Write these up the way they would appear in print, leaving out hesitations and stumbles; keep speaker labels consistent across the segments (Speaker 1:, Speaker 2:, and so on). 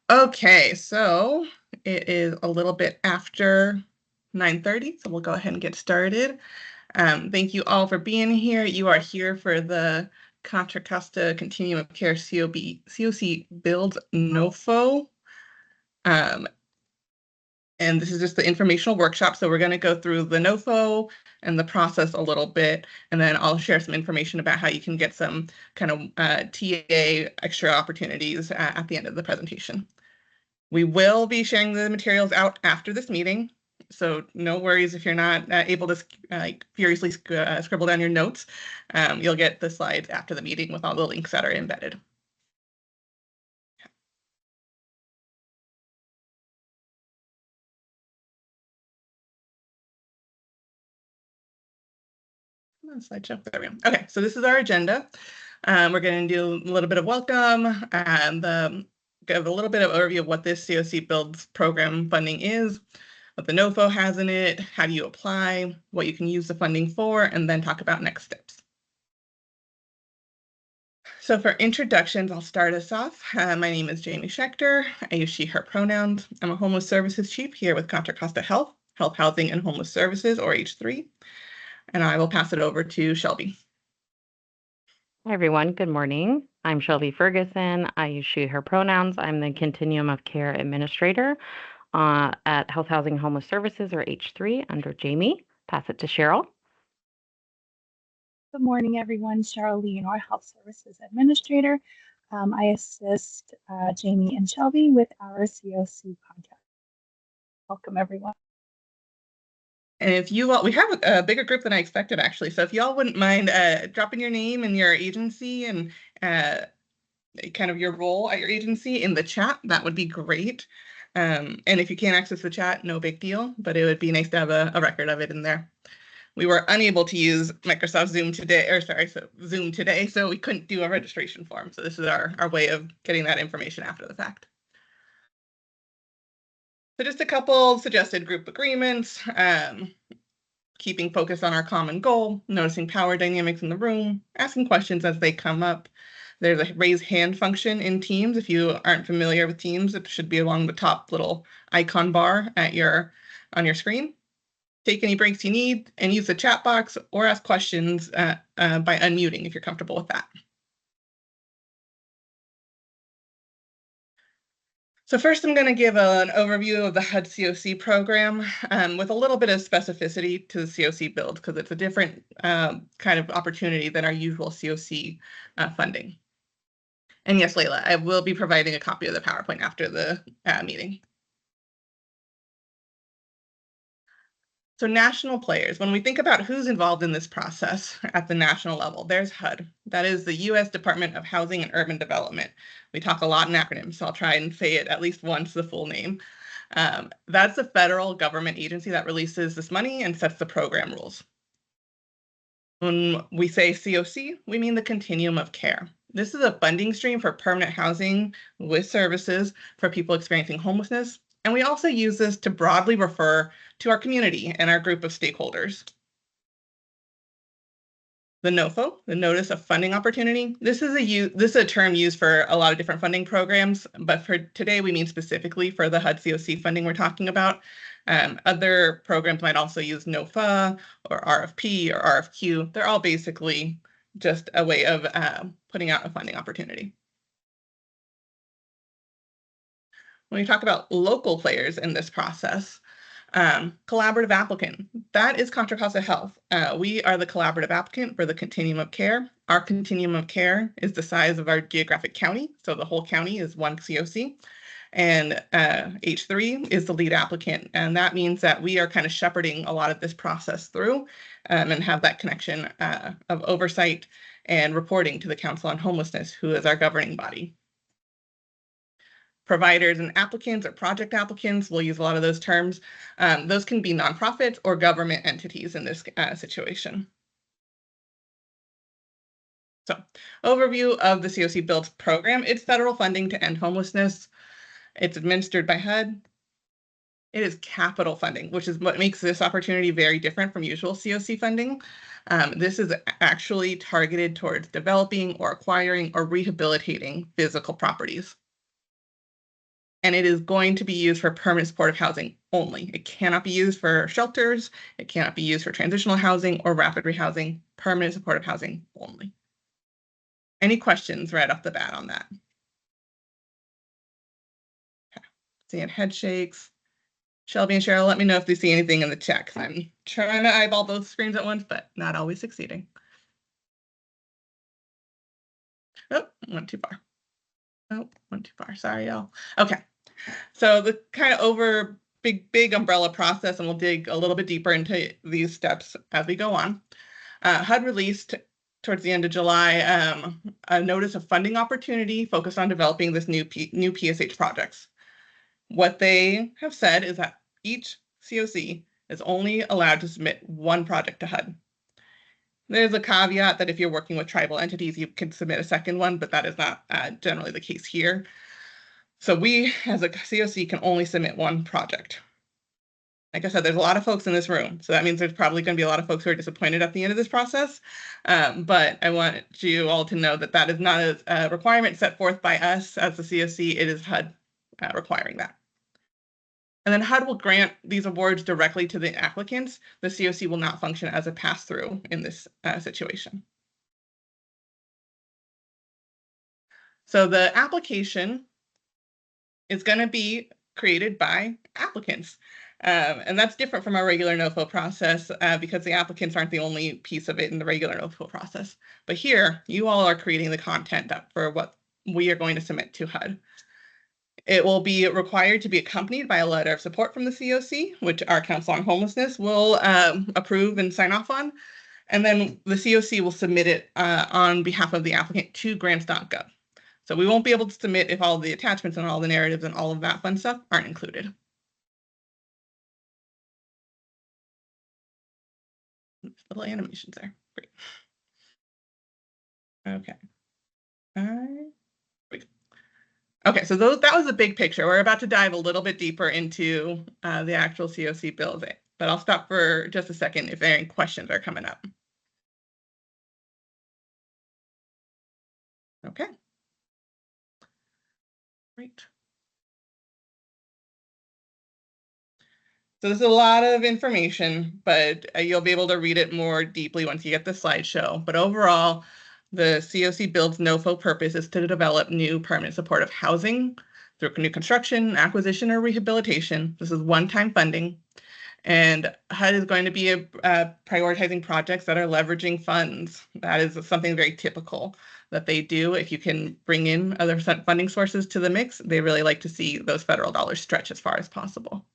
Speaker 1: Okay, so it is a little bit after 9:30, so we'll go ahead and get started. Thank you all for being here. You are here for the Contra Costa Continuum of Care CoC Builds NOFO. And this is just the informational workshop. So we're going to go through the NOFO and the process a little bit, and then I'll share some information about how you can get some kind of TA extra opportunities at the end of the presentation. We will be sharing the materials out after this meeting, so no worries if you're not able to furiously scribble down your notes. You'll get the slides after the meeting with all the links that are embedded. Slideshow. There we go. Okay, so this is our agenda. We're going to do a little bit of welcome and give a little bit of overview of what this CoCBUILDS program funding is, what the NOFO has in it, how do you apply, what you can use the funding for, and then talk about next steps. So for introductions, I'll start us off. My name is Jamie Schechter. I use she, her pronouns. I'm a homeless services chief here with Contra Costa Health, Housing, and Homeless Services, or H3. And I will pass it over to Shelby.
Speaker 2: Hi, everyone. Good morning. I'm Shelby Ferguson. I use she, her pronouns. I'm the Continuum of Care Administrator at Health, Housing, Homeless Services, or H3, under Jamie. Pass it to Cheryl.
Speaker 3: Good morning, everyone. Cheryl Leonore, Health Services Administrator. I assist Jamie and Shelby with our CoC podcast. Welcome, everyone.
Speaker 1: And if you all, we have a bigger group than I expected, actually. So if y'all wouldn't mind dropping your name and your agency and kind of your role at your agency in the chat, that would be great. And if you can't access the chat, no big deal, but it would be nice to have a record of it in there. We were unable to use Microsoft Zoom today, Zoom today, so we couldn't do a registration form. So this is our way of getting that information after the fact. So just a couple suggested group agreements, keeping focus on our common goal, noticing power dynamics in the room, asking questions as they come up. There's a raise hand function in Teams. If you aren't familiar with Teams, it should be along the top little icon bar on your screen. Take any breaks you need and use the chat box or ask questions by unmuting if you're comfortable with that. So first, I'm going to give an overview of the HUD CoC program with a little bit of specificity to the CoCBUILDS because it's a different kind of opportunity than our usual CoC funding. And yes, Layla, I will be providing a copy of the PowerPoint after the meeting. So national players, when we think about who's involved in this process at the national level, there's HUD. That is the U.S. Department of Housing and Urban Development. We talk a lot in acronyms, so I'll try and say it at least once, the full name. That's the federal government agency that releases this money and sets the program rules. When we say CoC, we mean the continuum of care. This is a funding stream for permanent housing with services for people experiencing homelessness. And we also use this to broadly refer to our community and our group of stakeholders. The NOFO, the Notice of Funding Opportunity. This is a term used for a lot of different funding programs, but for today we mean specifically for the HUD CoC funding we're talking about. Other programs might also use NOFA or RFP or RFQ. They're all basically just a way of putting out a funding opportunity. When we talk about local players in this process, collaborative applicant, that is Contra Costa Health. We are the collaborative applicant for the continuum of care. Our continuum of care is the size of our geographic county, so the whole county is one CoC. And H3 is the lead applicant, and that means that we are kind of shepherding a lot of this process through and have that connection of oversight and reporting to the Council on Homelessness, who is our governing body. Providers and applicants or project applicants, we'll use a lot of those terms. Those can be nonprofits or government entities in this situation. So, overview of the CoCBUILDS program. It's federal funding to end homelessness. It's administered by HUD. It is capital funding, which is what makes this opportunity very different from usual CoC funding. This is actually targeted towards developing or acquiring or rehabilitating physical properties. and it is going to be used for permanent supportive housing only. It cannot be used for shelters. It cannot be used for transitional housing or rapid rehousing. Permanent supportive housing only. Any questions right off the bat on that? Okay. Seeing head shakes. Shelby and Cheryl, let me know if they see anything in the chat, because I'm trying to eyeball both screens at once, but not always succeeding. Oh, went too far. Oh, went too far. Sorry, y'all. Okay. So the kind of big umbrella process, and we'll dig a little bit deeper into these steps as we go on. HUD released towards the end of July a notice of funding opportunity focused on developing this new PSH projects. What they have said is that each CoC is only allowed to submit one project to HUD. There's a caveat that if you're working with tribal entities, you can submit a second one, but that is not generally the case here. So we, as a CoC, can only submit one project. Like I said, there's a lot of folks in this room, so that means there's probably going to be a lot of folks who are disappointed at the end of this process. But I want you all to know that that is not a requirement set forth by us as the CoC. It is HUD requiring that. And then HUD will grant these awards directly to the applicants. The CoC will not function as a pass-through in this situation. So the application is going to be created by applicants. And that's different from our regular NOFO process because the applicants aren't the only piece of it in the regular NOFO process. But here, you all are creating the content for what we are going to submit to HUD. It will be required to be accompanied by a letter of support from the CoC, which our Council on Homelessness will approve and sign off on. And then the CoC will submit it on behalf of the applicant to grants.gov. So we won't be able to submit if all the attachments and all the narratives and all of that fun stuff aren't included. Little animations there. Great. Okay. Okay, so that was the big picture. We're about to dive a little bit deeper into the actual CoC builds, but I'll stop for just a second if any questions are coming up. Okay. Great. So this is a lot of information, but you'll be able to read it more deeply once you get the slideshow. But overall, the CoCBUILDS NOFO purpose is to develop new permanent supportive housing through new construction, acquisition, or rehabilitation. This is one-time funding. And HUD is going to be prioritizing projects that are leveraging funds. That is something very typical that they do. If you can bring in other funding sources to the mix, they really like to see those federal dollars stretch as far as possible.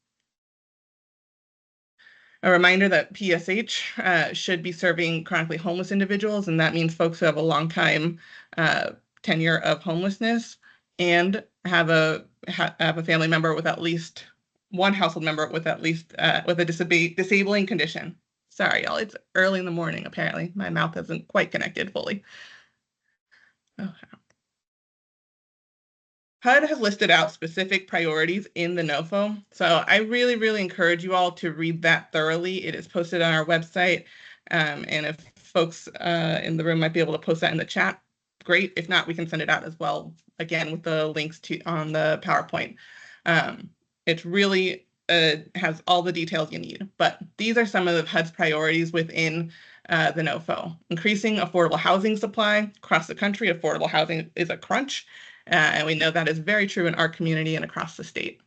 Speaker 1: A reminder that PSH should be serving chronically homeless individuals, and that means folks who have a long time tenure of homelessness and have a family member with at least one household member with at least with a disabling condition. Sorry, y'all, it's early in the morning, apparently. My mouth isn't quite connected fully. Okay. HUD has listed out specific priorities in the NOFO. So I really, really encourage you all to read that thoroughly. It is posted on our website. And if folks in the room might be able to post that in the chat, great. If not, we can send it out as well, again, with the links on the PowerPoint. It really has all the details you need. But these are some of HUD's priorities within the NOFO. Increasing affordable housing supply across the country. Affordable housing is a crunch. And we know that is very true in our community and across the state.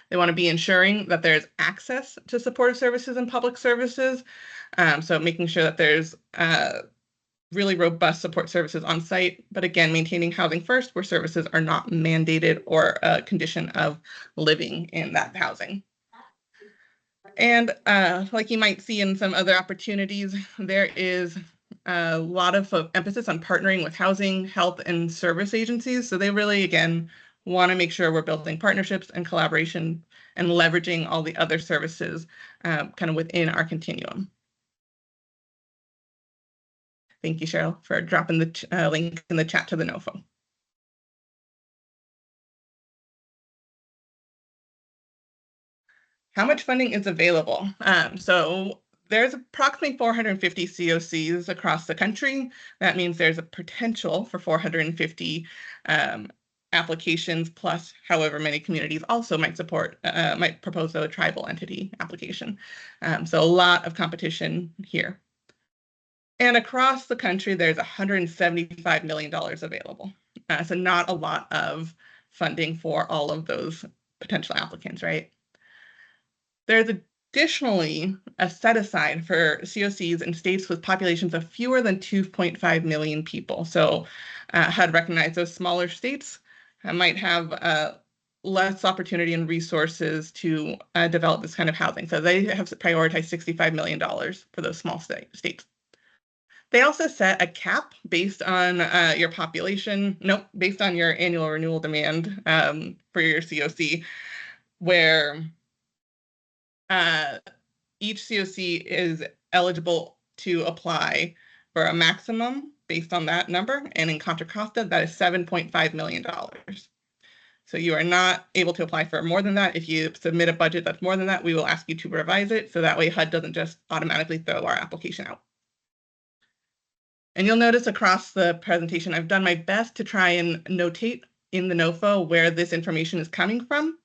Speaker 1: They want to be ensuring that there's access to supportive services and public services. So making sure that there's really robust support services on site, but again, maintaining housing first where services are not mandated or a condition of living in that housing. And like you might see in some other opportunities, there is a lot of emphasis on partnering with housing, health, and service agencies. So they really, again, want to make sure we're building partnerships and collaboration and leveraging all the other services kind of within our continuum. Thank you, Cheryl, for dropping the link in the chat to the NOFO. How much funding is available? So there's approximately 450 CoCs across the country. That means there's a potential for 450 applications plus however many communities also might support, might propose a tribal entity application. So a lot of competition here. And across the country, there's $175 million available. So not a lot of funding for all of those potential applicants, right? There's additionally a set aside for COCs in states with populations of fewer than 2.5 million people. So HUD recognized those smaller states might have less opportunity and resources to develop this kind of housing. So they have prioritized $65 million for those small states. They also set a cap based on your population, based on your annual renewal demand for your COC, where each COC is eligible to apply for a maximum based on that number, and in Contra Costa, that is $7.5 million. So you are not able to apply for more than that. If you submit a budget that's more than that, we will ask you to revise it, so that way HUD doesn't just automatically throw our application out. And you'll notice across the presentation, I've done my best to try and notate in the NOFO where this information is coming from,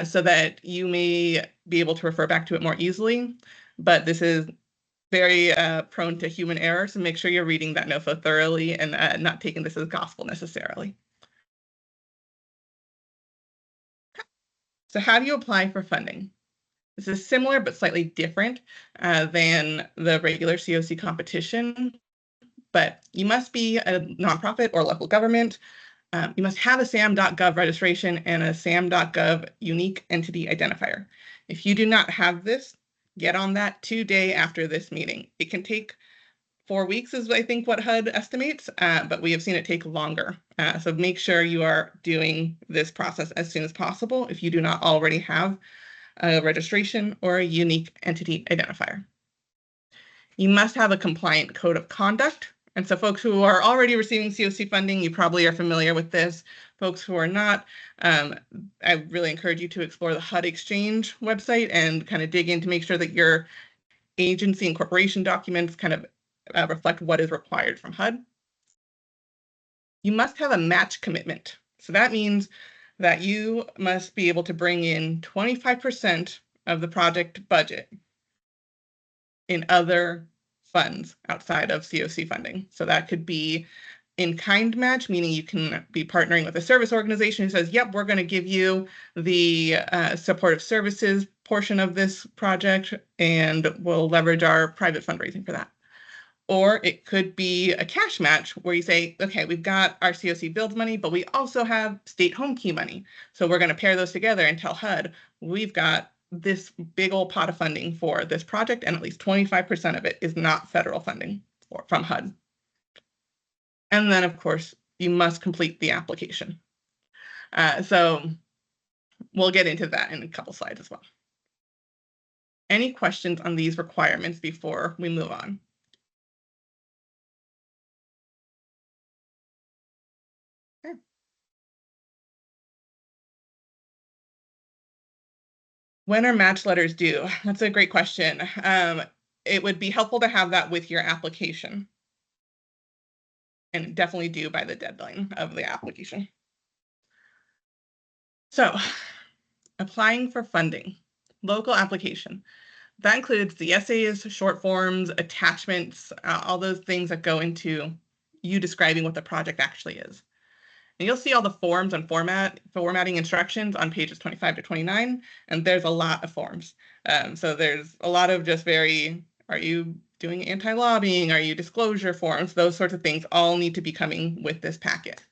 Speaker 1: so that you may be able to refer back to it more easily. But this is very prone to human error, so make sure you're reading that NOFO thoroughly and not taking this as gospel necessarily. So how do you apply for funding? This is similar but slightly different than the regular CoC competition, but you must be a nonprofit or local government. You must have a SAM.gov registration and a SAM.gov unique entity identifier. If you do not have this, get on that today after this meeting. It can take 4 weeks is I think what HUD estimates, but we have seen it take longer. So make sure you are doing this process as soon as possible if you do not already have a registration or a unique entity identifier. You must have a compliant code of conduct. And so folks who are already receiving CoC funding, you probably are familiar with this. Folks who are not, I really encourage you to explore the HUD Exchange website and kind of dig in to make sure that your agency and corporation documents kind of reflect what is required from HUD. You must have a match commitment. So that means that you must be able to bring in 25% of the project budget in other funds outside of CoC funding. So that could be in-kind match, meaning you can be partnering with a service organization who says, yep, we're going to give you the supportive services portion of this project, and we'll leverage our private fundraising for that. Or it could be a cash match where you say, okay, we've got our CoCBUILDS money, but we also have state home key money. So we're going to pair those together and tell HUD, we've got this big old pot of funding for this project, and at least 25% of it is not federal funding from HUD. And then, of course, you must complete the application. So we'll get into that in a couple slides as well. Any questions on these requirements before we move on? Okay. When are match letters due? That's a great question. It would be helpful to have that with your application, and definitely due by the deadline of the application. So, applying for funding, local application. That includes the essays, short forms, attachments, all those things that go into you describing what the project actually is. And you'll see all the forms and formatting instructions on pages 25 to 29, and there's a lot of forms. So there's a lot of just are you doing anti-lobbying? Are you disclosure forms? Those sorts of things all need to be coming with this packet.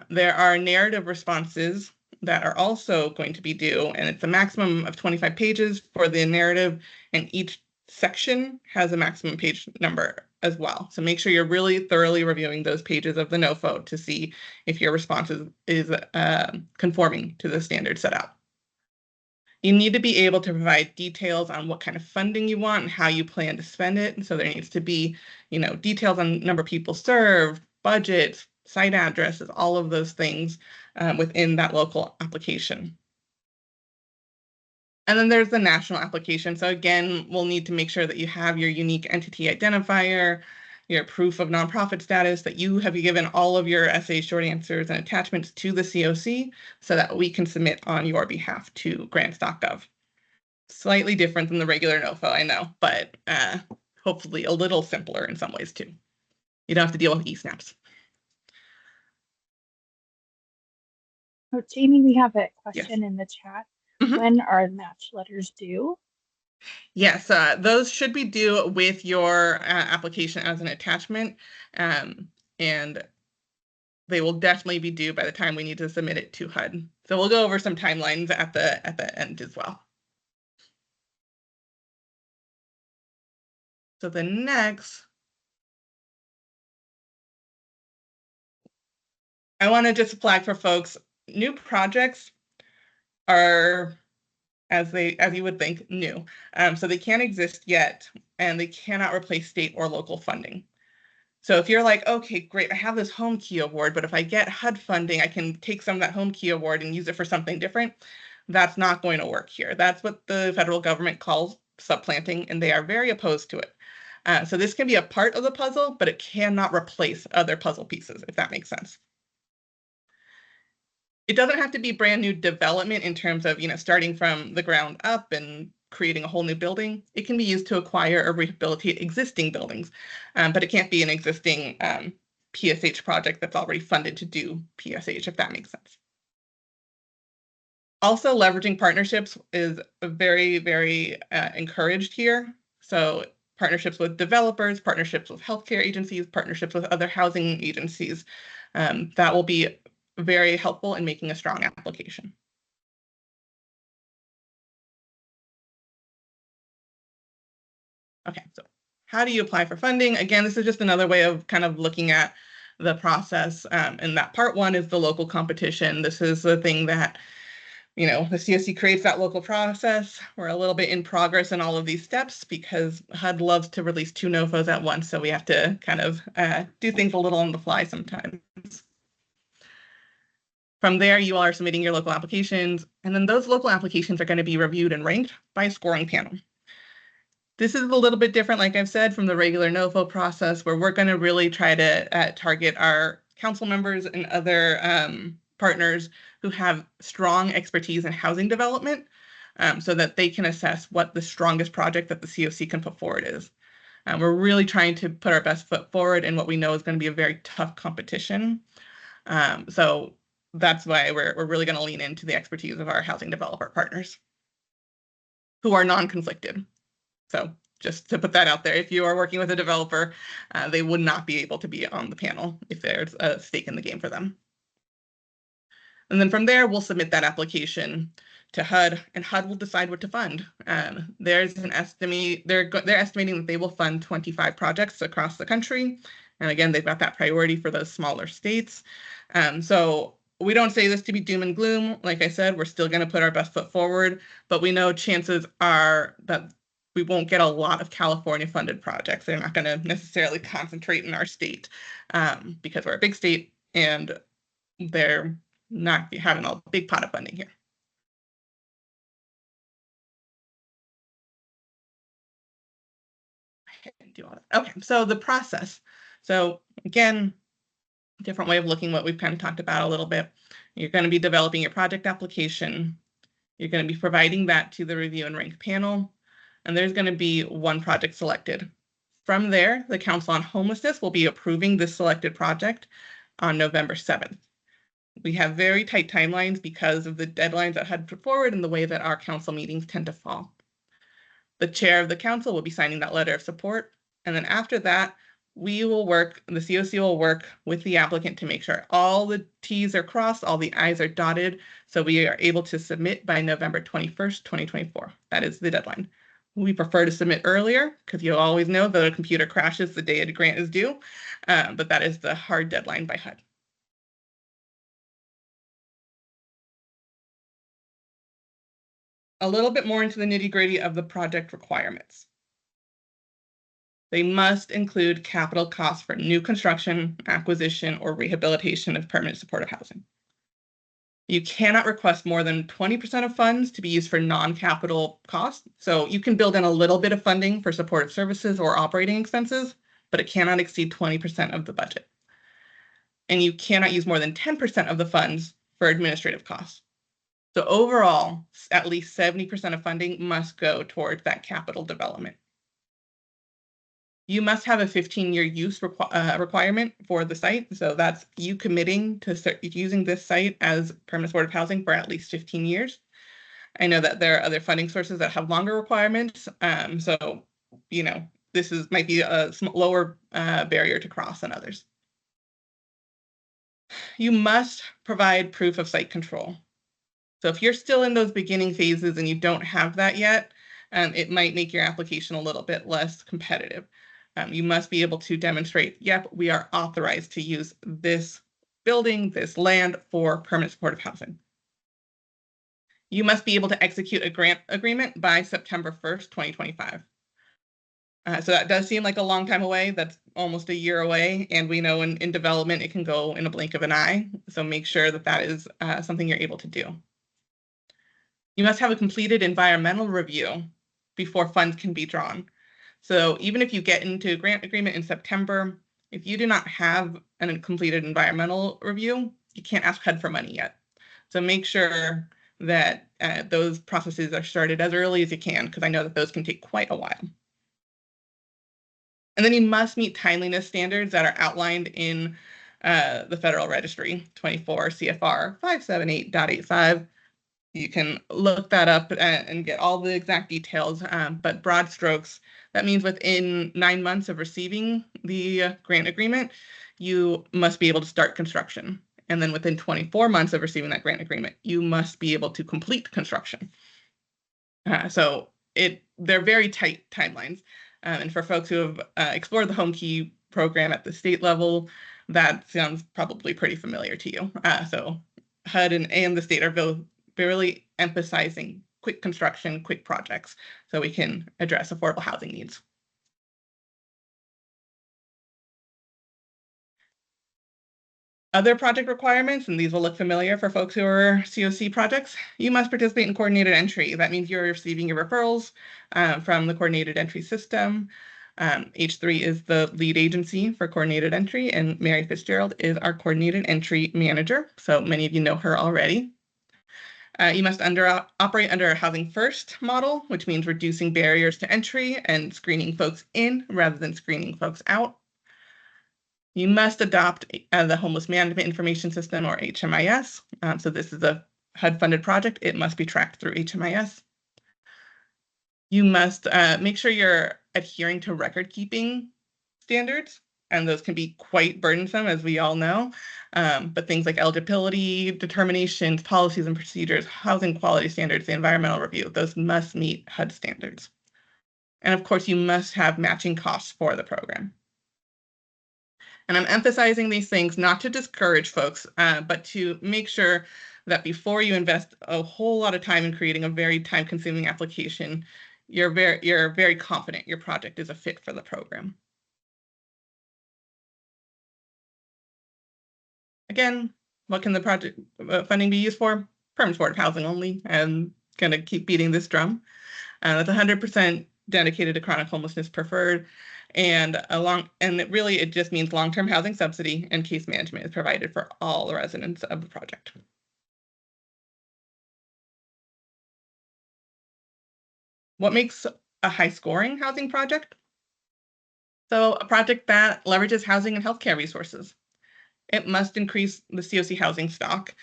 Speaker 1: There are narrative responses that are also going to be due, and it's a maximum of 25 pages for the narrative, and each section has a maximum page number as well. So make sure you're really thoroughly reviewing those pages of the NOFO to see if your response is conforming to the standards set out. You need to be able to provide details on what kind of funding you want and how you plan to spend it. And so there needs to be, details on number of people served, budgets, site addresses, all of those things within that local application. And then there's the national application. So again, we'll need to make sure that you have your unique entity identifier, your proof of nonprofit status, that you have given all of your essay short answers and attachments to the CoC so that we can submit on your behalf to grants.gov. Slightly different than the regular NOFO, I know, but hopefully a little simpler in some ways too. You don't have to deal with e-snaps.
Speaker 3: Oh, Jamie, we have a question in the chat.
Speaker 1: Mhm.
Speaker 3: When are match letters due?
Speaker 1: Yes, those should be due with your application as an attachment, and they will definitely be due by the time we need to submit it to HUD. So we'll go over some timelines at the end as well. So the next, I want to just flag for folks, new projects are, as you would think, new. So they can't exist yet, and they cannot replace state or local funding. So if you're like, okay, great, I have this home key award, but if I get HUD funding, I can take some of that home key award and use it for something different. That's not going to work here. That's what the federal government calls supplanting, and they are very opposed to it. So this can be a part of the puzzle, but it cannot replace other puzzle pieces, if that makes sense. It doesn't have to be brand new development in terms of, starting from the ground up and creating a whole new building. It can be used to acquire or rehabilitate existing buildings, but it can't be an existing PSH project that's already funded to do PSH, if that makes sense. Also, leveraging partnerships is very, very encouraged here. So partnerships with developers, partnerships with healthcare agencies, partnerships with other housing agencies. That will be very helpful in making a strong application. Okay, so how do you apply for funding? Again, this is just another way of kind of looking at the process. And that part one is the local competition. This is the thing that, the CoC creates that local process. We're a little bit in progress in all of these steps because HUD loves to release 2 NOFOs at once. So we have to kind of do things a little on the fly sometimes. From there, you all are submitting your local applications, and then those local applications are going to be reviewed and ranked by a scoring panel. This is a little bit different, like I've said, from the regular NOFO process, where we're going to really try to target our council members and other partners who have strong expertise in housing development so that they can assess what the strongest project that the CoC can put forward is. We're really trying to put our best foot forward in what we know is going to be a very tough competition. So that's why we're really going to lean into the expertise of our housing developer partners who are non-conflicted. So just to put that out there, if you are working with a developer, they would not be able to be on the panel if there's a stake in the game for them. And then from there, we'll submit that application to HUD, and HUD will decide what to fund. There's an estimate, they're estimating that they will fund 25 projects across the country. And again, they've got that priority for those smaller states. So we don't say this to be doom and gloom. Like I said, we're still going to put our best foot forward, but we know chances are that we won't get a lot of California funded projects. They're not going to necessarily concentrate in our state because we're a big state and they're not having a big pot of funding here. Okay, so the process. So again, different way of looking what we've kind of talked about a little bit. You're going to be developing your project application. You're going to be providing that to the review and rank panel. And there's going to be one project selected. From there, the Council on Homelessness will be approving this selected project on November 7th. We have very tight timelines because of the deadlines that HUD put forward and the way that our council meetings tend to fall. The chair of the council will be signing that letter of support. And then after that, the CoC will work with the applicant to make sure all the T's are crossed, all the I's are dotted, so we are able to submit by November 21st, 2024. That is the deadline. We prefer to submit earlier because you always know that a computer crashes the day a grant is due, but that is the hard deadline by HUD. A little bit more into the nitty-gritty of the project requirements. They must include capital costs for new construction, acquisition, or rehabilitation of permanent supportive housing. You cannot request more than 20% of funds to be used for non-capital costs. So you can build in a little bit of funding for supportive services or operating expenses, but it cannot exceed 20% of the budget. And you cannot use more than 10% of the funds for administrative costs. So overall, at least 70% of funding must go towards that capital development. You must have a 15-year use requirement for the site. So that's you committing to start using this site as permanent supportive housing for at least 15 years. I know that there are other funding sources that have longer requirements. So, this might be a lower barrier to cross than others. You must provide proof of site control. So if you're still in those beginning phases and you don't have that yet, it might make your application a little bit less competitive. You must be able to demonstrate, yep, we are authorized to use this building, this land for permanent supportive housing. You must be able to execute a grant agreement by September 1st, 2025. So that does seem like a long time away. That's almost a year away. And we know in development, it can go in a blink of an eye. So make sure that that is something you're able to do. You must have a completed environmental review before funds can be drawn. So even if you get into a grant agreement in September, if you do not have a completed environmental review, you can't ask HUD for money yet. So make sure that those processes are started as early as you can, because I know that those can take quite a while. And then you must meet timeliness standards that are outlined in the Federal Registry, 24 CFR 578.85. You can look that up and get all the exact details, but broad strokes, that means within 9 months of receiving the grant agreement, you must be able to start construction. And then within 24 months of receiving that grant agreement, you must be able to complete construction. So they're very tight timelines. And for folks who have explored the Home Key program at the state level, that sounds probably pretty familiar to you. So HUD and the state are both really emphasizing quick construction, quick projects, so we can address affordable housing needs. Other project requirements, and these will look familiar for folks who are CoC projects, you must participate in coordinated entry. That means you're receiving your referrals from the coordinated entry system. H3 is the lead agency for coordinated entry, and Mary Fitzgerald is our coordinated entry manager. So many of you know her already. You must operate under a housing first model, which means reducing barriers to entry and screening folks in rather than screening folks out. You must adopt the Homeless Management Information System, or HMIS. So this is a HUD-funded project. It must be tracked through HMIS. You must make sure you're adhering to record-keeping standards, and those can be quite burdensome, as we all know. But things like eligibility, determinations, policies and procedures, housing quality standards, the environmental review, those must meet HUD standards. And of course, you must have matching costs for the program. And I'm emphasizing these things not to discourage folks, but to make sure that before you invest a whole lot of time in creating a very time-consuming application, you're very confident your project is a fit for the program. Again, what can the project funding be used for? Permanent supportive housing only. I'm going to keep beating this drum. That's 100% dedicated to chronic homelessness preferred. And it just means long-term housing subsidy and case management is provided for all the residents of the project. What makes a high-scoring housing project? So a project that leverages housing and healthcare resources. It must increase the CoC housing stock.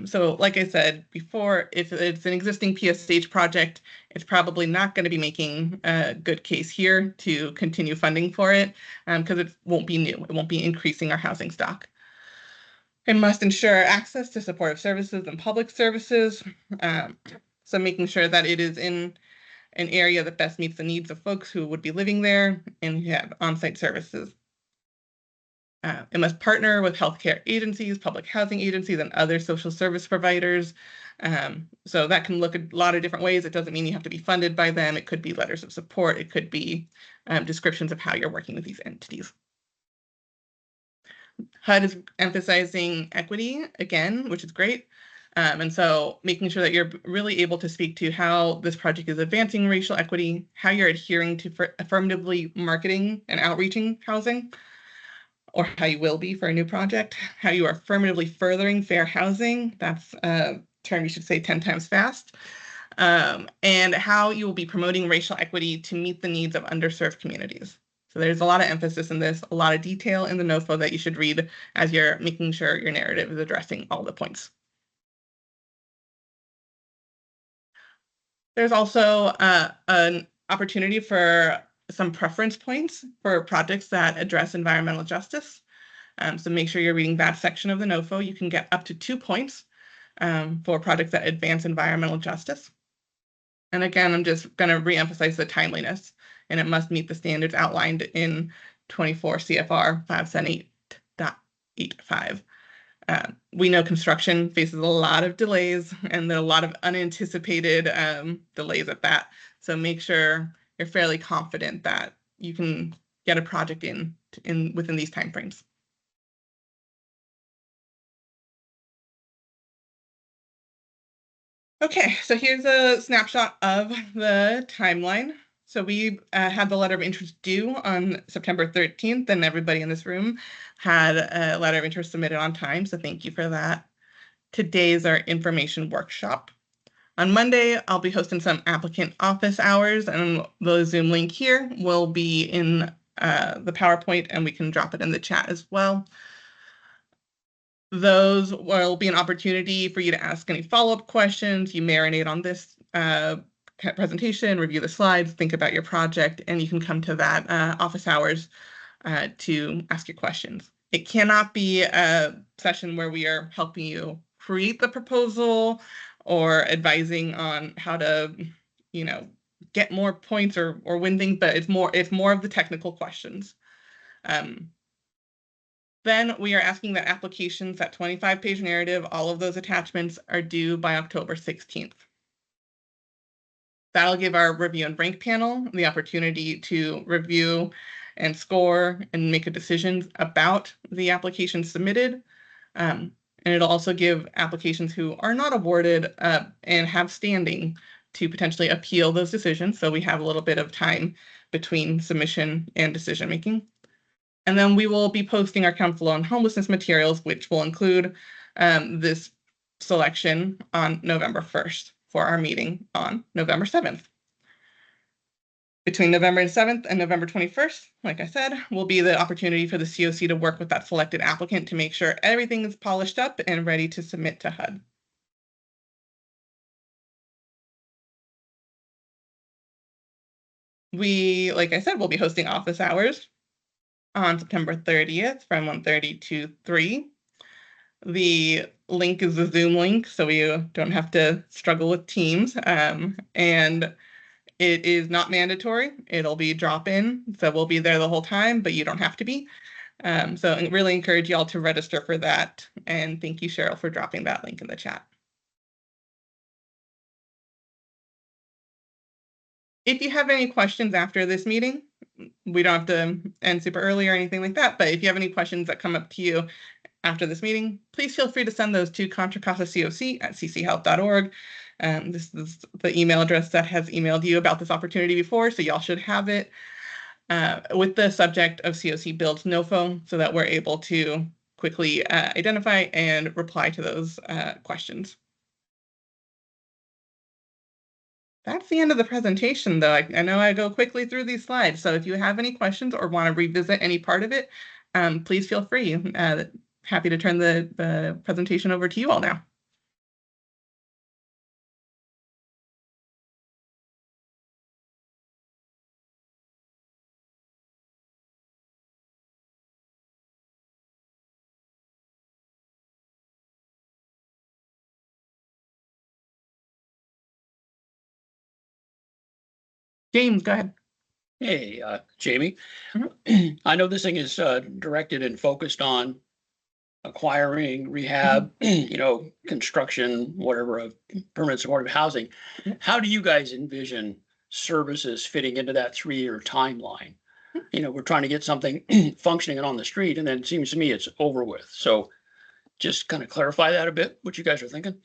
Speaker 1: So like I said before, if it's an existing PSH project, it's probably not going to be making a good case here to continue funding for it because it won't be new. It won't be increasing our housing stock. It must ensure access to supportive services and public services. So making sure that it is in an area that best meets the needs of folks who would be living there and who have on-site services. It must partner with healthcare agencies, public housing agencies, and other social service providers. So that can look a lot of different ways. It doesn't mean you have to be funded by them. It could be letters of support. It could be descriptions of how you're working with these entities. HUD is emphasizing equity again, which is great. And so making sure that you're really able to speak to how this project is advancing racial equity, how you're adhering to affirmatively marketing and outreaching housing, or how you will be for a new project, how you are affirmatively furthering fair housing, that's a term you should say 10 times fast, and how you will be promoting racial equity to meet the needs of underserved communities. So there's a lot of emphasis in this, a lot of detail in the NOFO that you should read as you're making sure your narrative is addressing all the points. There's also an opportunity for some preference points for projects that address environmental justice. So make sure you're reading that section of the NOFO. You can get up to 2 points for projects that advance environmental justice. And again, I'm just going to reemphasize the timeliness, and it must meet the standards outlined in 24 CFR 578.85. We know construction faces a lot of delays and a lot of unanticipated delays at that. So make sure you're fairly confident that you can get a project in within these timeframes. Okay, so here's a snapshot of the timeline. So we had the letter of interest due on September 13th, and everybody in this room had a letter of interest submitted on time, so thank you for that. Today's our information workshop. On Monday, I'll be hosting some applicant office hours, and the Zoom link here will be in the PowerPoint, and we can drop it in the chat as well. Those will be an opportunity for you to ask any follow-up questions. You marinate on this presentation, review the slides, think about your project, and you can come to that office hours to ask your questions. It cannot be a session where we are helping you create the proposal or advising on how to, get more points or win things, but it's more of the technical questions. Then we are asking that applications, that 25-page narrative, all of those attachments are due by October 16th. That'll give our review and rank panel the opportunity to review and score and make a decision about the applications submitted. And it'll also give applications who are not awarded and have standing to potentially appeal those decisions. So we have a little bit of time between submission and decision making. And then we will be posting our Council on Homelessness materials, which will include this selection on November 1st for our meeting on November 7th. Between November 7th and November 21st, like I said, will be the opportunity for the CoC to work with that selected applicant to make sure everything is polished up and ready to submit to HUD. We, like I said, will be hosting office hours on September 30th from 1:30 to 3. The link is the Zoom link, so you don't have to struggle with Teams. And it is not mandatory. It'll be drop-in, so we'll be there the whole time, but you don't have to be. So I really encourage y'all to register for that. And thank you, Cheryl, for dropping that link in the chat. If you have any questions after this meeting, we don't have to end super early or anything like that, but if you have any questions that come up to you after this meeting, please feel free to send those to ContraCasaCoC@cchelp.org. This is the email address that has emailed you about this opportunity before, so y'all should have it with the subject of CoCBUILDS NOFO, so that we're able to quickly identify and reply to those questions. That's the end of the presentation, though. I know I go quickly through these slides, so if you have any questions or want to revisit any part of it, please feel free. Happy to turn the presentation over to you all now. James, go ahead.
Speaker 4: Hey, Jamie.
Speaker 1: Mhm.
Speaker 4: I know this thing is directed and focused on acquiring, rehab, construction, whatever of permanent supportive housing.
Speaker 1: Yeah.
Speaker 4: How do you guys envision services fitting into that 3-year timeline? We're trying to get something functioning and on the street, and then it seems to me it's over with. So just kind of clarify that a bit, what you guys are thinking.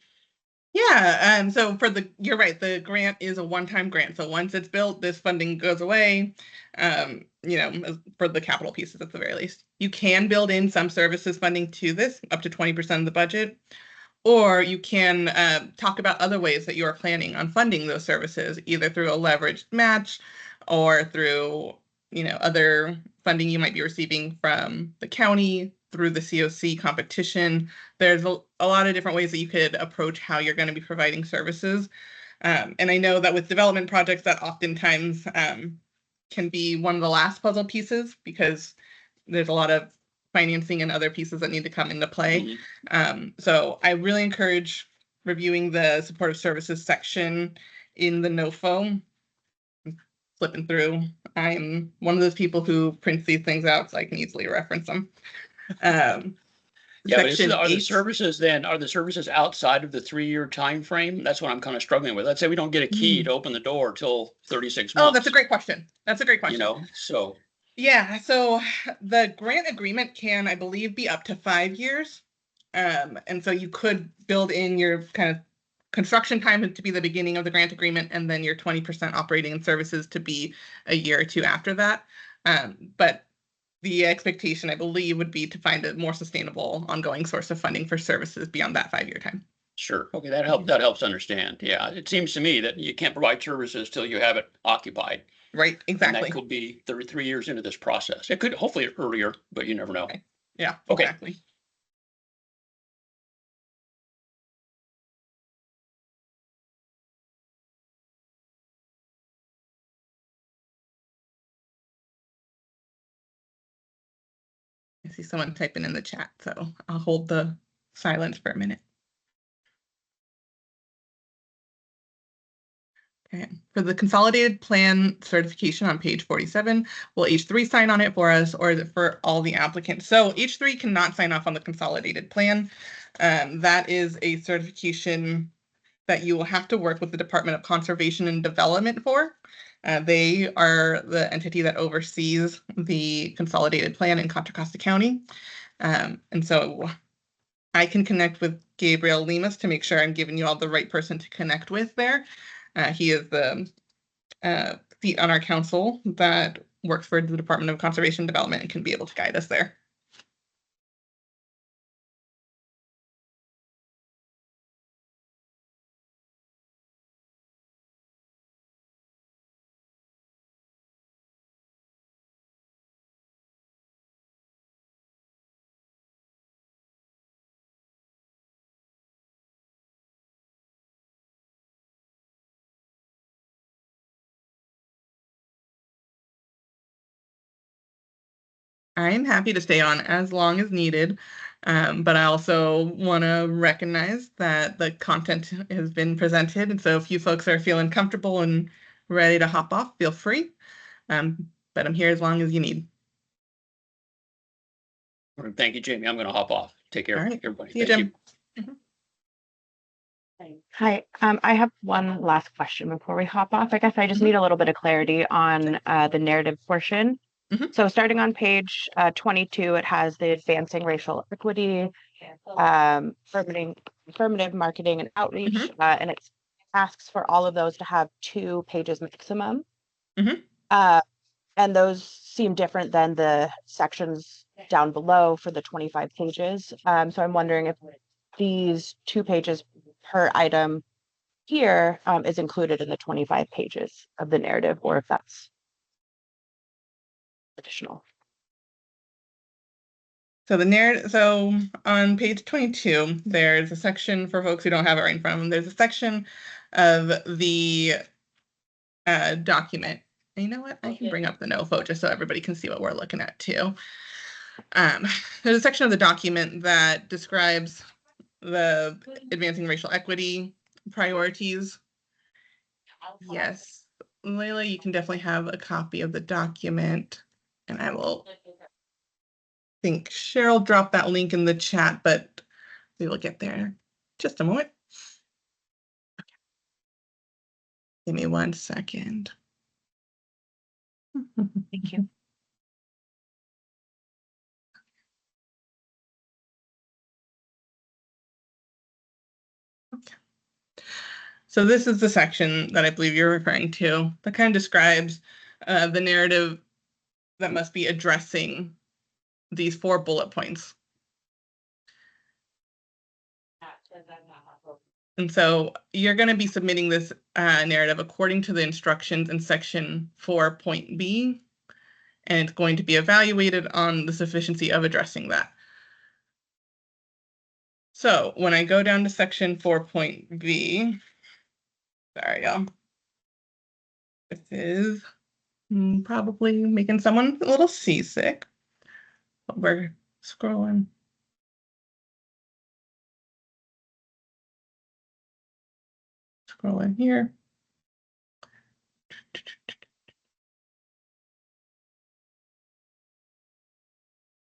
Speaker 1: Yeah, so you're right, the grant is a one-time grant. So once it's built, this funding goes away, for the capital pieces at the very least. You can build in some services funding to this, up to 20% of the budget. Or you can talk about other ways that you are planning on funding those services, either through a leveraged match or through, other funding you might be receiving from the county through the CoC competition. There's a lot of different ways that you could approach how you're going to be providing services. And I know that with development projects, that oftentimes can be one of the last puzzle pieces because there's a lot of financing and other pieces that need to come into play. So I really encourage reviewing the supportive services section in the NOFO. Flipping through. I'm one of those people who prints these things out so I can easily reference them.
Speaker 4: Yeah, but
Speaker 1: Section
Speaker 4: are the
Speaker 1: 8.
Speaker 4: services then, are the services outside of the 3-year time frame? That's what I'm kind of struggling with. Let's say we don't get a key to open the door till 36 months.
Speaker 1: Oh, that's a great question.
Speaker 4: So
Speaker 1: Yeah, so the grant agreement can, I believe, be up to 5 years. And so you could build in your kind of construction time to be the beginning of the grant agreement, and then your 20% operating and services to be a year or two after that. But the expectation, I believe, would be to find a more sustainable ongoing source of funding for services beyond that 5-year time.
Speaker 4: sure. Okay, that helps understand. Yeah, it seems to me that you can't provide services till you have it occupied.
Speaker 1: Right,
Speaker 4: And
Speaker 1: exactly.
Speaker 4: that could be 3 years into this process. It could hopefully earlier, but you never know.
Speaker 1: Okay. Yeah,
Speaker 4: Okay.
Speaker 1: exactly. I see someone typing in the chat, so I'll hold the silence for a minute. Okay. For the consolidated plan certification on page 47, will H3 sign on it for us, or is it for all the applicants? So H3 cannot sign off on the consolidated plan. That is a certification that you will have to work with the Department of Conservation and Development for. They are the entity that oversees the consolidated plan in Contra Costa County. And so I can connect with Gabriel Lemus to make sure I'm giving you all the right person to connect with there. He is the seat on our council that works for the Department of Conservation and Development and can be able to guide us there. I'm happy to stay on as long as needed, but I also want to recognize that the content has been presented, and so if you folks are feeling comfortable and ready to hop off, feel free. But I'm here as long as you need.
Speaker 4: Thank you, Jamie. I'm going to hop off. Take care,
Speaker 1: All right.
Speaker 4: everybody.
Speaker 1: See you,
Speaker 4: Thank
Speaker 1: Jim.
Speaker 2: Hi, I have one last question before we hop off. I guess I just need a little bit of clarity on the narrative portion.
Speaker 1: Mhm.
Speaker 2: So starting on page 22, it has the advancing racial equity, affirmative marketing and outreach, and it asks for all of those to have 2 pages maximum.
Speaker 1: Mhm.
Speaker 2: And those seem different than the sections down below for the 25 pages. So I'm wondering if these 2 pages per item here is included in the 25 pages of the narrative, or if that's additional.
Speaker 1: So so on page 22, there's a section for folks who don't have it right in front of them. There's a section of the document. And you know what? I can bring up the NOFO just so everybody can see what we're looking at too. There's a section of the document that describes the advancing racial equity priorities. Yes, Layla, you can definitely have a copy of the document, and I will think Cheryl dropped that link in the chat, but we will get there. Just a moment. Okay. Give me 1 second.
Speaker 2: Thank you.
Speaker 1: Okay. So this is the section that I believe you're referring to that kind of describes the narrative that must be addressing these 4 bullet points. And so you're going to be submitting this narrative according to the instructions in section 4.B, and it's going to be evaluated on the sufficiency of addressing that. So when I go down to section 4.B, sorry, y'all. This is probably making someone a little seasick. But we're scrolling. Scrolling here.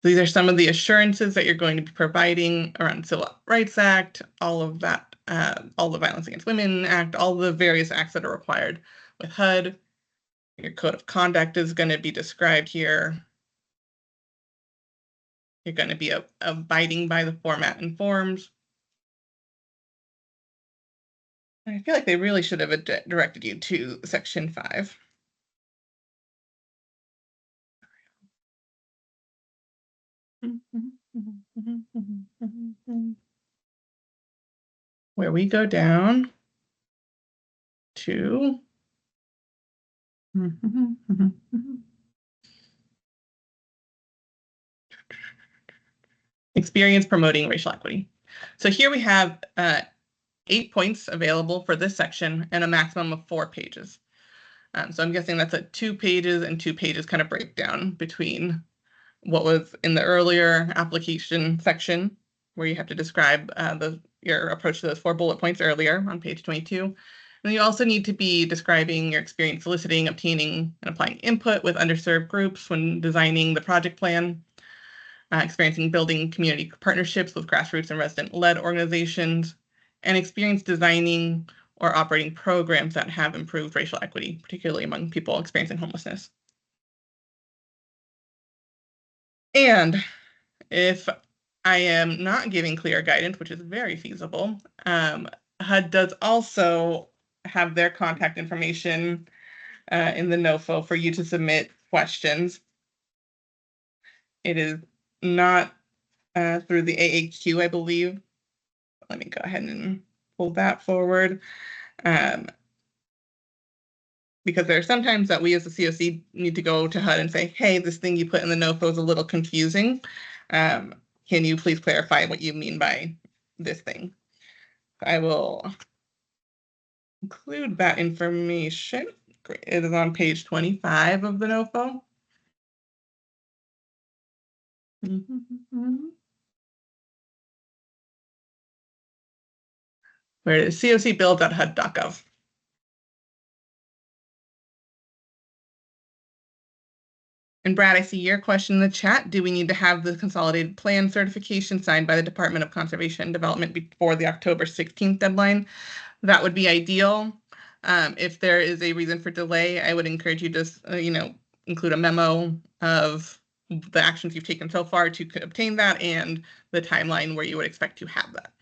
Speaker 1: These are some of the assurances that you're going to be providing around Civil Rights Act, all of that, all the Violence Against Women Act, all the various acts that are required with HUD. Your code of conduct is going to be described here. You're going to be abiding by the format and forms. I feel like they really should have directed you to section 5. Where we go down to experience promoting racial equity. So here we have 8 points available for this section and a maximum of 4 pages. So I'm guessing that's a 2 pages and 2 pages kind of breakdown between what was in the earlier application section, where you have to describe your approach to those 4 bullet points earlier on page 22. And you also need to be describing your experience soliciting, obtaining, and applying input with underserved groups when designing the project plan, experiencing building community partnerships with grassroots and resident-led organizations, and experience designing or operating programs that have improved racial equity, particularly among people experiencing homelessness. And if I am not giving clear guidance, which is very feasible, HUD does also have their contact information in the NOFO for you to submit questions. It is not through the AAQ, I believe. Let me go ahead and pull that forward. Because there are sometimes that we as a CoC need to go to HUD and say, hey, this thing you put in the NOFO is a little confusing. Can you please clarify what you mean by this thing? I will include that information. It is on page 25 of the NOFO. Where it is CoCBuilds.hud.gov. And Brad, I see your question in the chat. Do we need to have the consolidated plan certification signed by the Department of Conservation and Development before the October 16th deadline? That would be ideal. If there is a reason for delay, I would encourage you to, include a memo of the actions you've taken so far to obtain that and the timeline where you would expect to have that.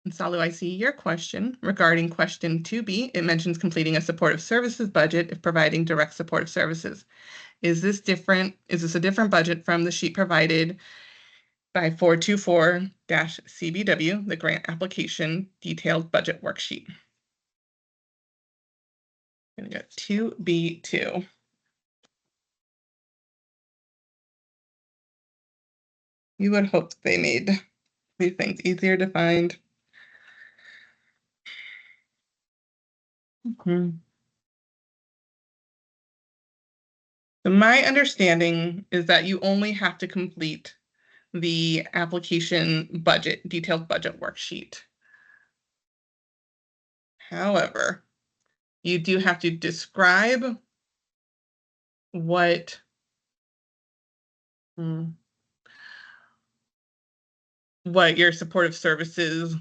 Speaker 1: And Salu, I see your question regarding question 2B. It mentions completing a supportive services budget if providing direct supportive services. Is this different? Is this a different budget from the sheet provided by 424-CBW, the grant application detailed budget worksheet? I'm gonna go 2B2. You would hope they made these things easier to find. So my understanding is that you only have to complete the application budget, detailed budget worksheet. However, you do have to describe what your supportive services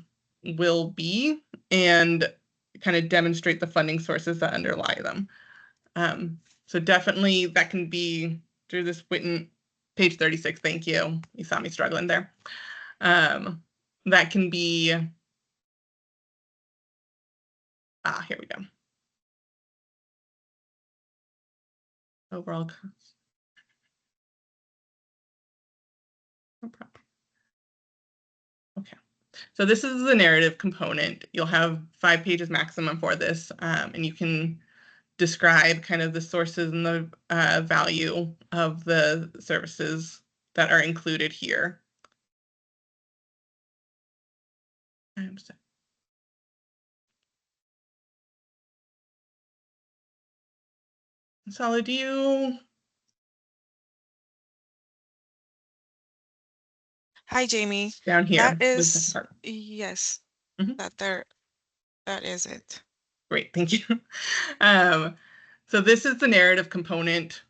Speaker 1: will be and kind of demonstrate the funding sources that underlie them. So definitely that can be through this page 36, thank you. You saw me struggling there. That can be, here we go. Overall cost. No problem. Okay, so this is the narrative component. You'll have 5 pages maximum for this, and you can describe kind of the sources and the value of the services that are included here. Sally, do you?
Speaker 5: Hi, Jamie.
Speaker 1: Down here.
Speaker 5: That
Speaker 1: with the
Speaker 5: is,
Speaker 1: part.
Speaker 5: yes,
Speaker 1: Mhm.
Speaker 5: that is it.
Speaker 1: Great, thank you. So this is the narrative component.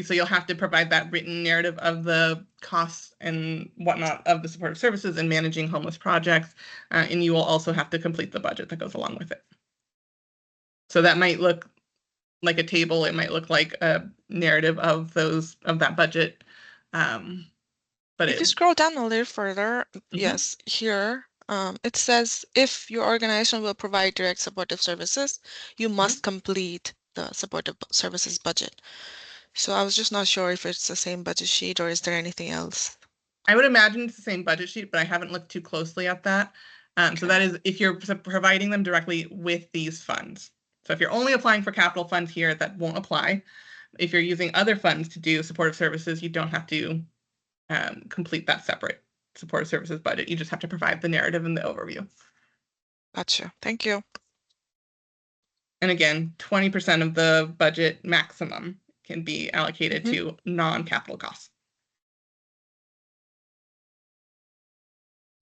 Speaker 1: So you'll have to provide that written narrative of the costs and whatnot of the supportive services and managing homeless projects. And you will also have to complete the budget that goes along with it. So that might look like a table. It might look like a narrative of that budget. But
Speaker 5: If you scroll down a little further, yes, here it says if your organization will provide direct supportive services, you must complete the supportive services budget. So I was just not sure if it's the same budget sheet or is there anything else?
Speaker 1: I would imagine it's the same budget sheet, but I haven't looked too closely at that. So that is if you're providing them directly with these funds. So if you're only applying for capital funds here, that won't apply. If you're using other funds to do supportive services, you don't have to complete that separate supportive services budget. You just have to provide the narrative and the overview.
Speaker 5: Gotcha. Thank you.
Speaker 1: And again, 20% of the budget maximum can be allocated to non-capital costs.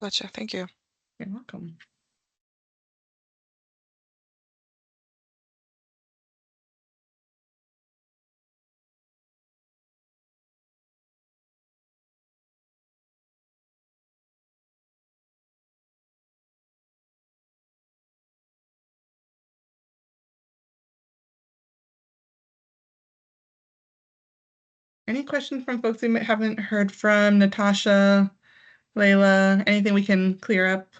Speaker 5: Gotcha. Thank you.
Speaker 1: You're welcome. Any questions from folks who haven't heard from? Natasha, Layla, anything we can clear up?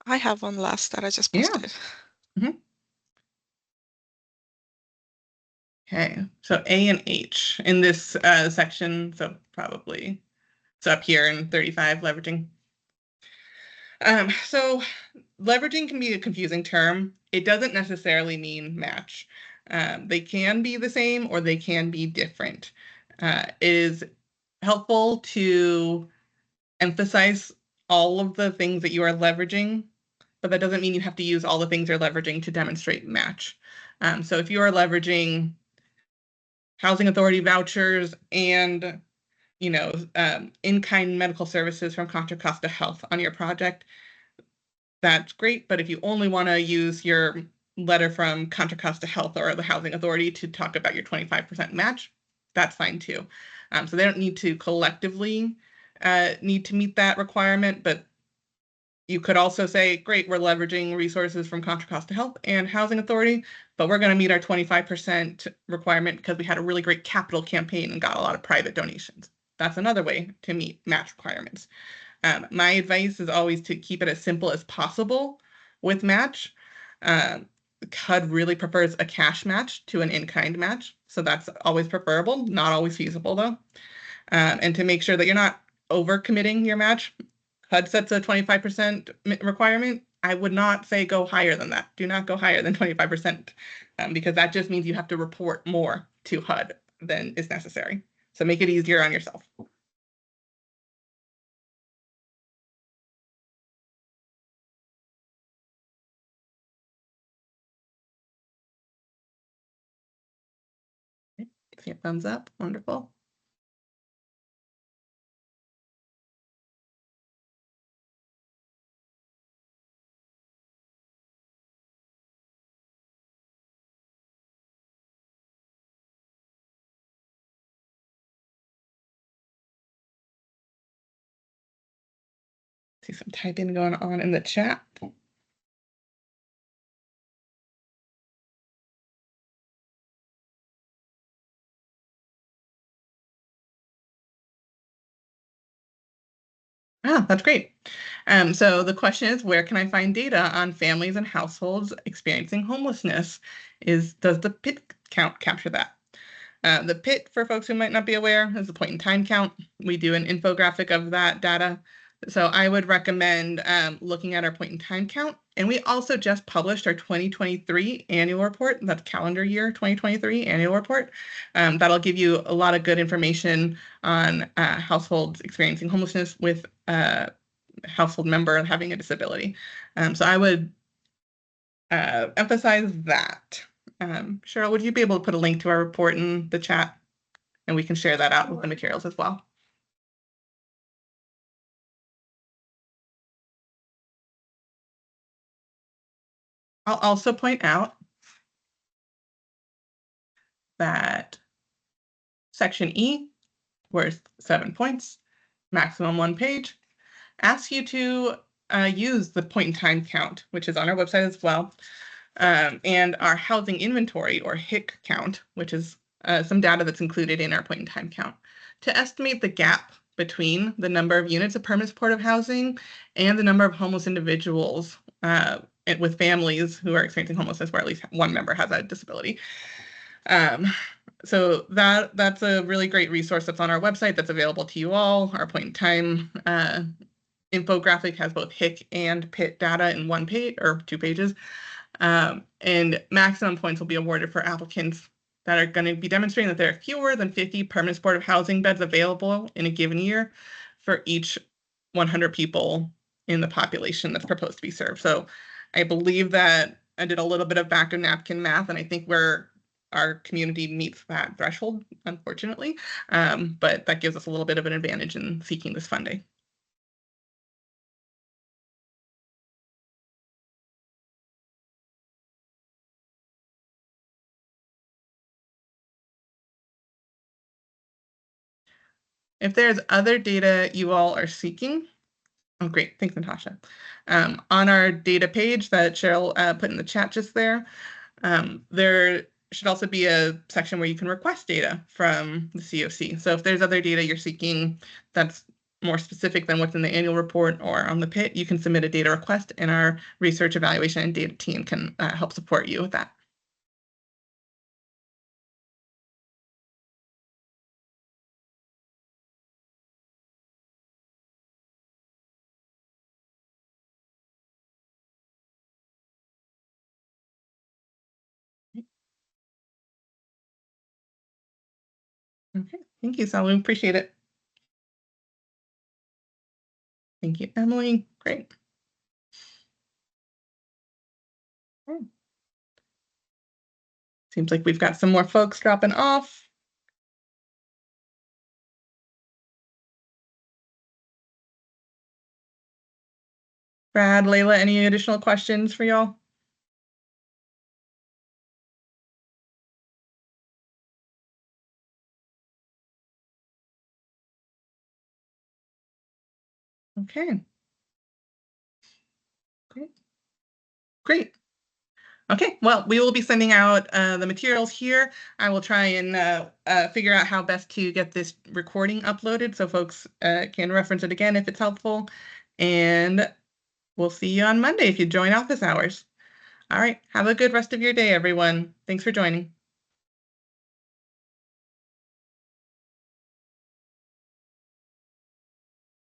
Speaker 5: I have one last that I just
Speaker 1: Yeah.
Speaker 5: posted.
Speaker 1: Okay, so A and H in this section, so probably it's up here in 35, leveraging. So leveraging can be a confusing term. It doesn't necessarily mean match. They can be the same or they can be different. It is helpful to emphasize all of the things that you are leveraging, but that doesn't mean you have to use all the things you're leveraging to demonstrate match. So if you are leveraging housing authority vouchers and in-kind medical services from Contra Costa Health on your project, that's great. But if you only want to use your letter from Contra Costa Health or the housing authority to talk about your 25% match, that's fine too. So they don't need to collectively need to meet that requirement, but you could also say, great, we're leveraging resources from Contra Costa Health and Housing Authority, but we're going to meet our 25% requirement because we had a really great capital campaign and got a lot of private donations. That's another way to meet match requirements. My advice is always to keep it as simple as possible with match. HUD really prefers a cash match to an in-kind match, so that's always preferable, not always feasible though. And to make sure that you're not over-committing your match, HUD sets a 25% requirement. I would not say go higher than that. Do not go higher than 25%, because that just means you have to report more to HUD than is necessary. So make it easier on yourself. See a thumbs up. Wonderful. See some typing going on in the chat. Ah, that's great. So the question is, where can I find data on families and households experiencing homelessness? Does the PIT count capture that? The PIT, for folks who might not be aware, is the point in time count. We do an infographic of that data. So I would recommend looking at our point in time count. And we also just published our 2023 annual report. That's calendar year 2023 annual report. That'll give you a lot of good information on households experiencing homelessness with a household member having a disability. So I would emphasize that. Cheryl, would you be able to put a link to our report in the chat? And we can share that out with the materials as well. I'll also point out that section E, worth 7 points, maximum 1 page, asks you to use the point in time count, which is on our website as well, and our housing inventory, or HIC count, which is some data that's included in our point in time count, to estimate the gap between the number of units of permanent supportive housing and the number of homeless individuals with families who are experiencing homelessness where at least one member has a disability. So that's a really great resource that's on our website that's available to you all. Our point in time infographic has both HIC and PIT data in 1 page or 2 pages. And maximum points will be awarded for applicants that are going to be demonstrating that there are fewer than 50 permanent supportive housing beds available in a given year for each 100 people in the population that's proposed to be served. So I believe that I did a little bit of back of napkin math, and I think our community meets that threshold, unfortunately. But that gives us a little bit of an advantage in seeking this funding. If there's other data you all are seeking, oh, great. Thanks, Natasha. On our data page that Cheryl put in the chat just there, there should also be a section where you can request data from the CoC. So if there's other data you're seeking that's more specific than what's in the annual report or on the PIT, you can submit a data request, and our research evaluation and data team can help support you with that. Okay, thank you, Sally. Appreciate it. Thank you, Emily. Great. Seems like we've got some more folks dropping off. Brad, Layla, any additional questions for y'all? Okay. Great. Okay, well, we will be sending out the materials here. I will try and figure out how best to get this recording uploaded so folks can reference it again if it's helpful. And we'll see you on Monday if you join office hours. All right, have a good rest of your day, everyone. Thanks for joining.